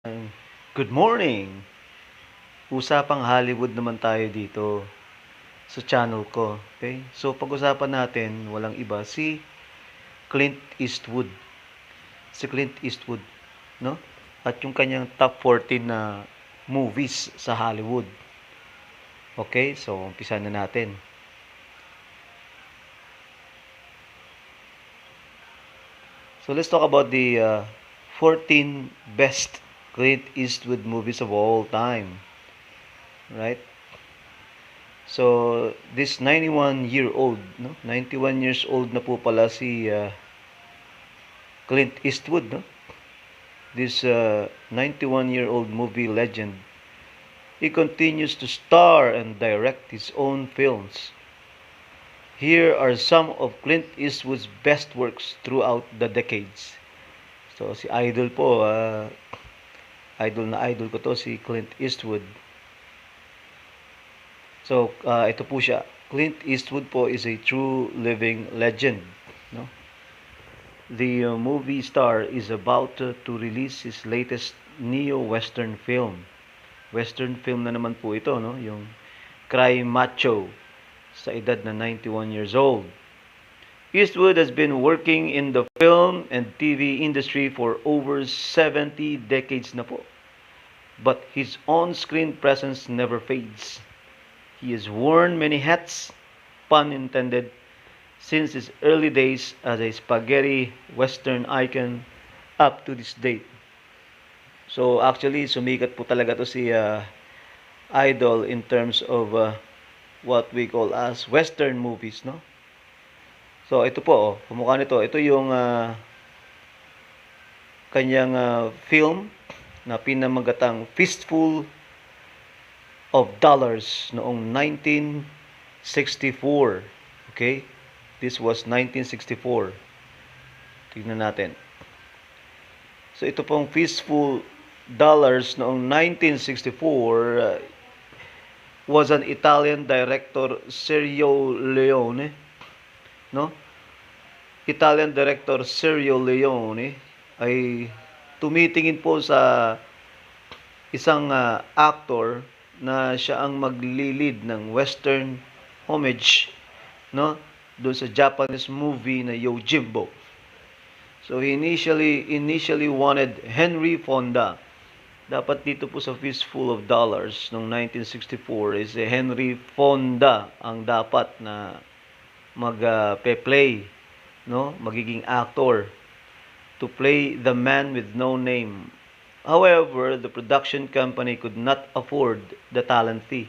Good morning! Usapang Hollywood naman tayo dito sa channel ko. Okay? So, pag-usapan natin, walang iba, si Clint Eastwood. Si Clint Eastwood, no? At yung kanyang top 14 na movies sa Hollywood. Okay? So, umpisa na natin. So, let's talk about the 14 best Clint Eastwood movies of all time. Right? So, this 91-year-old, no? 91 years old na po pala si Clint Eastwood, no? This 91-year-old movie legend. He continues to star and direct his own films. Here are some of Clint Eastwood's best works throughout the decades. So, si idol po, idol na idol ko to, si Clint Eastwood. So, ito po siya. Clint Eastwood po is a true living legend. No? The movie star is about to release his latest neo-western film. Western film na naman po ito, no? Yung CRY MACHO sa edad na 91 years old. Eastwood has been working in the film and TV industry for over 70 decades na po. But his on-screen presence never fades. He has worn many hats, pun intended, since his early days as a spaghetti western icon up to this date. So actually, sumikat po talaga to si Idol in terms of what we call as western movies, no? So ito po, kumukha nito. Ito yung kanyang film na pinamagatang Fistful of Dollars noong 1964. Okay? This was 1964. Tignan natin. So ito pong Fistful Dollars noong 1964 was an Italian director, Sergio Leone, no? Italian director Sergio Leone ay tumitingin po sa isang actor na siya ang maglilid ng western homage, no, doon sa Japanese movie na Yojimbo. So he initially wanted Henry Fonda. Dapat dito po sa Fistful of Dollars noong 1964 is Henry Fonda ang dapat na mag-play, no, magiging actor to play the man with no name. However, the production company could not afford the talent fee.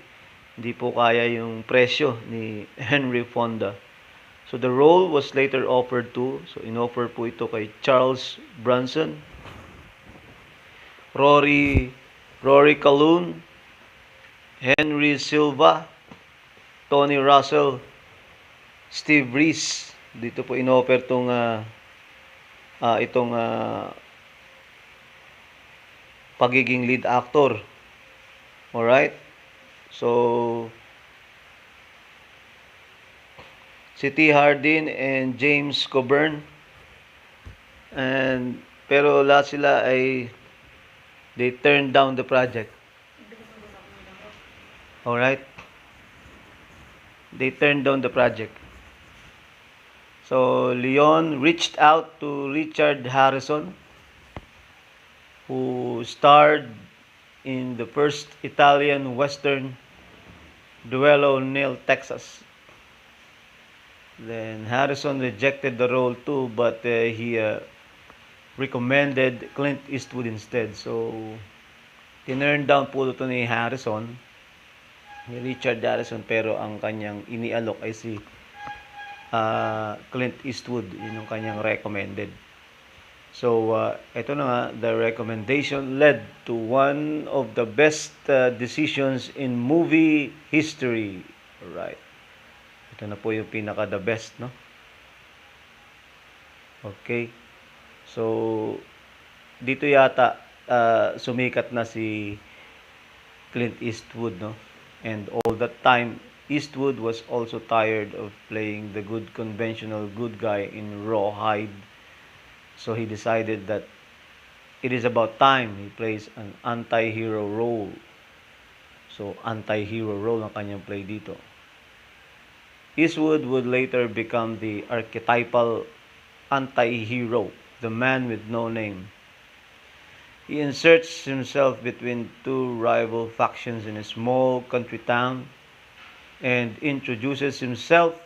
Hindi po kaya yung presyo ni Henry Fonda. So the role was later offered to, so inoffer po ito kay Charles Bronson, Rory Calhoun, Henry Silva, Tony Russell, Steve Reese. Dito po inoffer itong pagiging lead actor. Alright? So, si T. Hardin and James Coburn. Pero lahat sila ay they turned down the project. Alright? They turned down the project. So, Leon reached out to Richard Harrison, who starred in the first Italian Western Duello nel Texas. Then Harrison rejected the role too, but he recommended Clint Eastwood instead. So, tinurn down po ito ni Harrison, ni Richard Harrison, pero ang kanyang inialok ay si Clint Eastwood. Yun yung kanyang recommended. So, ito na nga, the recommendation led to one of the best decisions in movie history. Alright. Ito na po yung pinaka the best, no? Okay. So, dito yata sumikat na si Clint Eastwood, no? And all that time, Eastwood was also tired of playing the good conventional good guy in rawhide. So he decided that It is about time he plays an anti-hero role. So, anti-hero role ang kanyang play dito. Eastwood would later become the archetypal anti-hero, the man with no name. He inserts himself between two rival factions in a small country town and introduces himself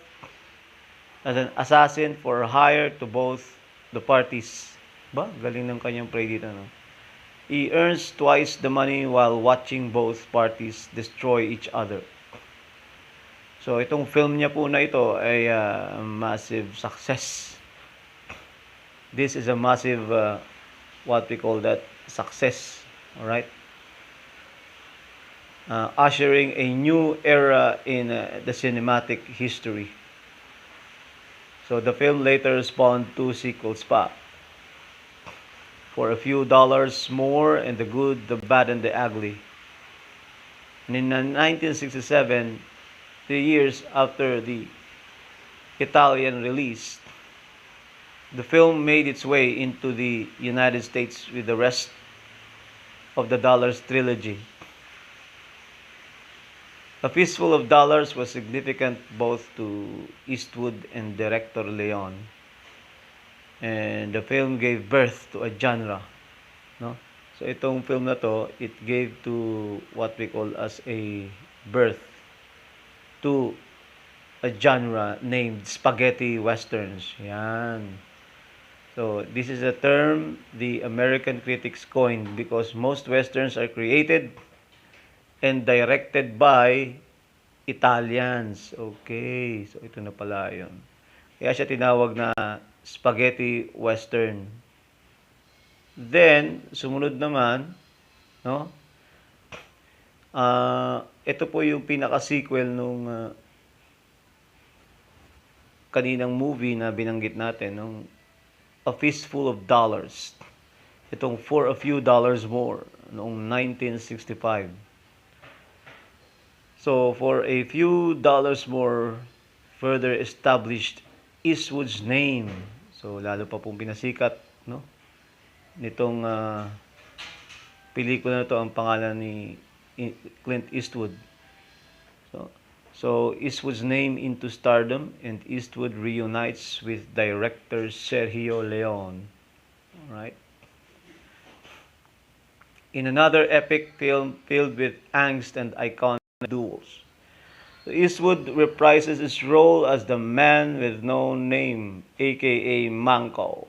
as an assassin for hire to both the parties. Ba, galing ng kanyang play dito, no? He earns twice the money while watching both parties destroy each other. So, itong film niya po na ito ay massive success. This is a massive, what we call that, success. Alright? Ushering a new era in the cinematic history. So, the film later spawned 2 sequels pa. For a few dollars more, and The Good, the Bad, and the Ugly. And in 1967, 3 years after the Italian release, the film made its way into the United States with the rest of the Dollars trilogy. A Fistful of Dollars was significant both to Eastwood and director Leon. And the film gave birth to a genre, no? So itong film na to, it gave to what we call as a birth to a genre named spaghetti westerns. Yan. So this is a term the American critics coined because most westerns are created and directed by Italians. Okay, so ito na pala yun. Kaya siya tinawag na spaghetti western. Then, sumunod naman, no? Ito po yung pinaka-sequel nung kaninang movie na binanggit natin, nung A Fistful of Dollars. Itong For a Few Dollars More, noong 1965. So, For a Few Dollars More further established Eastwood's name. So, lalo pa pong pinasikat, no? Nitong pelikula na to, ang pangalan ni Clint Eastwood. So Eastwood's name into stardom, and Eastwood reunites with director Sergio Leone. Alright? In another epic film filled with angst and iconic duels, so Eastwood reprises his role as the man with no name, aka Manco.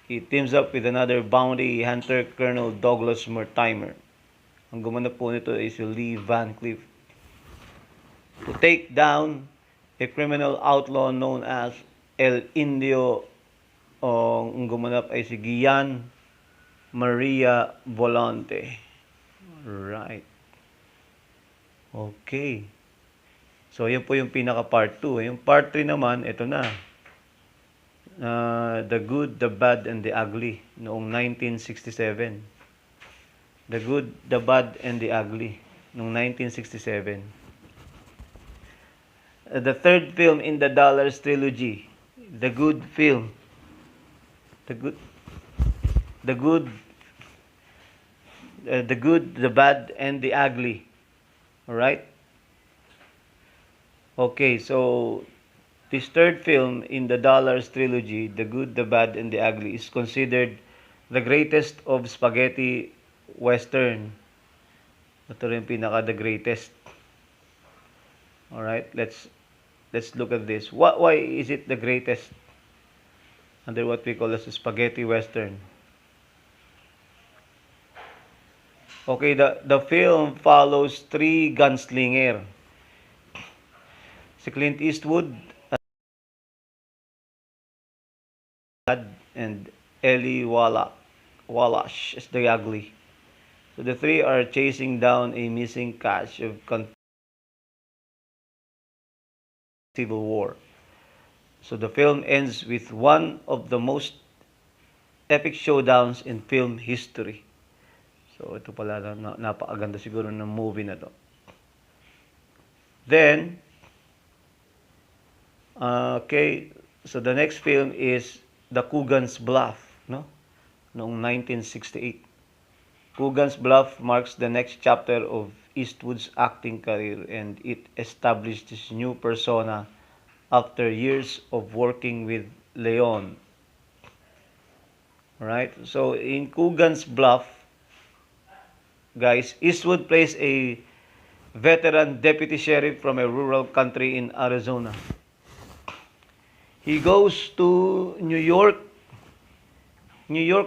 He teams up with another bounty hunter, Colonel Douglas Mortimer. Ang gumanap po nito is si Lee Van Cleef, to take down a criminal outlaw known as El Indio. Ang gumanap ay si Gian Maria Volante. Right. Okay. So, yan po yung pinaka part 2. Yung part 3 naman, ito na. The Good, the Bad, and the Ugly, noong 1967. The Good, the Bad, and the Ugly, noong 1967. The third film in the Dollars trilogy, The Good Film. The Good, the Good, the Good, the Bad, and the Ugly. Alright? Okay, so this third film in the Dollars trilogy, The Good, the Bad, and the Ugly, is considered the greatest of spaghetti western. Ito rin pinaka the greatest. Alright, let's look at this. Why is it the greatest under what we call as a spaghetti western? Okay, the film follows 3 gunslinger. Si Clint Eastwood and Eli Wallach as the Ugly. So the 3 are chasing down a missing cache of Civil War. So the film ends with one of the most epic showdowns in film history. So ito pala, napakaganda siguro ng movie na to. Then, okay, so the next film is The Coogan's Bluff, no? noong 1968. Coogan's Bluff marks the next chapter of Eastwood's acting career, and it established his new persona after years of working with Leon. Right? So in Coogan's Bluff, guys, Eastwood plays a veteran deputy sheriff from a rural country in Arizona. He goes to New York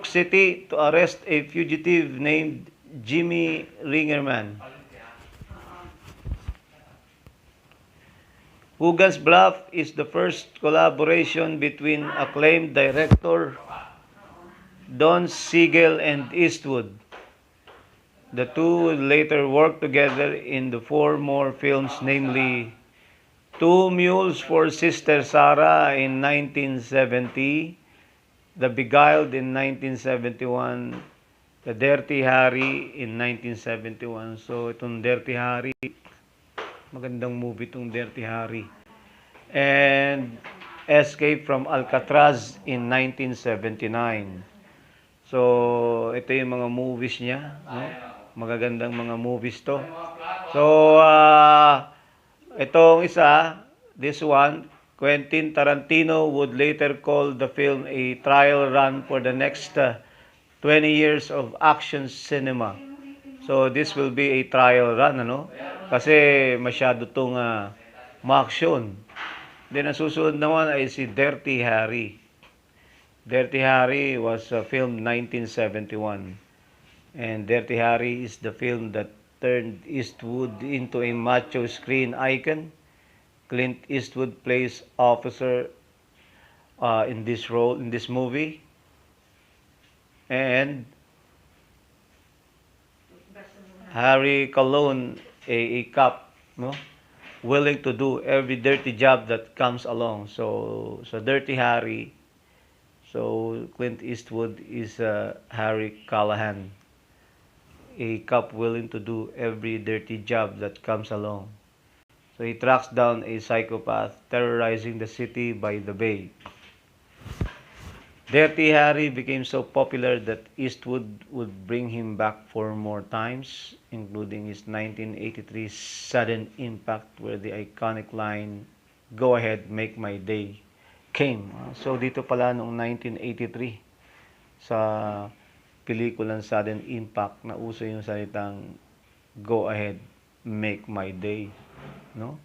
City to arrest a fugitive named Jimmy Ringerman. Coogan's Bluff is the first collaboration between acclaimed director Don Siegel and Eastwood. The two would later work together in the four more films, namely Two Mules for Sister Sarah in 1970, The Beguiled in 1971, The Dirty Harry in 1971. So itong Dirty Harry, magandang movie itong Dirty Harry. And Escape from Alcatraz in 1979. So ito yung mga movies niya, no? Magagandang mga movies to. So itong isa, this one, Quentin Tarantino would later call the film a trial run for the next 20 years of action cinema. So this will be a trial run, ano? Kasi masyado tong ma-action. Then ang susunod naman ay si Dirty Harry. Dirty Harry was filmed 1971. And Dirty Harry is the film that turned Eastwood into a macho screen icon. Clint Eastwood plays officer in this role, in this movie. And Harry Colon, a cop, no? Willing to do every dirty job that comes along. So Dirty Harry. So Clint Eastwood is Harry Callahan, a cop willing to do every dirty job that comes along. So he tracks down a psychopath terrorizing the city by the bay. Dirty Harry became so popular that Eastwood would bring him back for more times, including his 1983 Sudden Impact, where the iconic line, "Go ahead, make my day," came. So dito pala noong 1983 sa pelikulang Sudden Impact na uso yung salitang "Go ahead, make my day," no?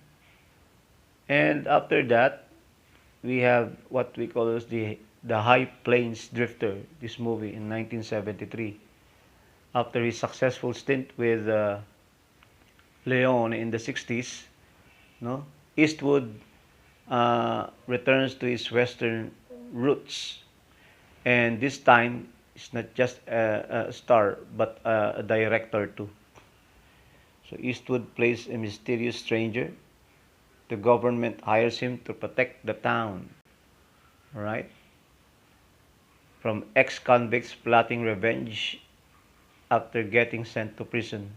And after that, we have what we call as the High Plains Drifter, this movie in 1973. After his successful stint with Leon in the 60s, no? Eastwood returns to his western roots, and this time he's not just a star but a director too. So Eastwood plays a mysterious stranger. The government hires him to protect the town, all right, from ex-convicts plotting revenge after getting sent to prison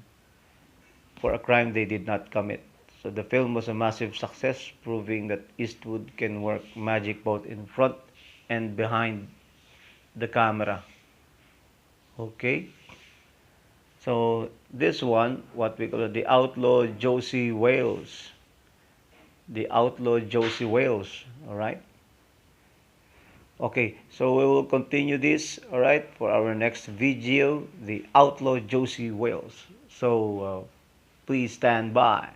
for a crime they did not commit. So the film was a massive success, proving that Eastwood can work magic both in front and behind the camera. Okay? So this one, what we call the Outlaw Josie Wales. The Outlaw Josie Wales, all right? Okay, so we will continue this, all right, for our next video, the Outlaw Josie Wales. So please stand by.